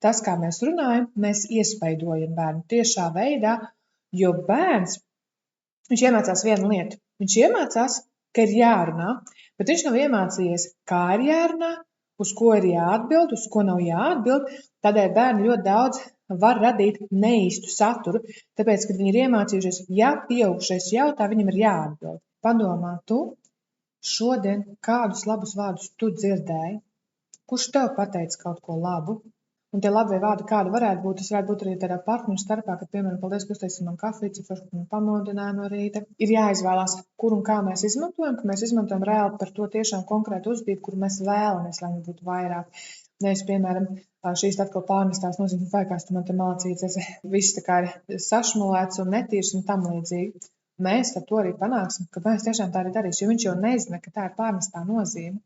tas, kā mēs runājam, mēs iespaidojam bērnu tiešā veidā, jo bērns, viņš iemācās vienu lietu. Viņš iemācās, ka ir jārunā, bet viņš nav iemācījies, kā ir jārunā, uz ko ir jāatbild, uz ko nav jāatbild. Tādēļ bērni ļoti daudz var radīt neīstu saturu, tāpēc, kad viņi ir iemācījušies, ja pieaugušais jautā, viņam ir jāatbild. Padomā tu šodien, kādus labus vārdus tu dzirdēji, kurš tev pateica kaut ko labu. Un tie labie vārdi, kādi varētu būt, tas varētu būt arī tādā partneru starpā, kad, piemēram, paldies, ka uztaisīji man kafiju, cik forši, ka man pamodināja no rīta. Ir jāizvēlās, kur un kā mēs izmantojam, ka mēs izmantojam reāli par to tiešām konkrētu uzvedību, kuru mēs vēlamies, lai viņi būtu vairāk. Nevis, piemēram, šīs atkal pārnestās nozīmes, vai kāds tu man te mācīts, viss tā kā ir sašmulēts un netīrs un tam līdzīgi. Mēs ar to arī panāksim, ka mēs tiešām tā arī darīsim, jo viņš jau nezina, ka tā ir pārnestā nozīme.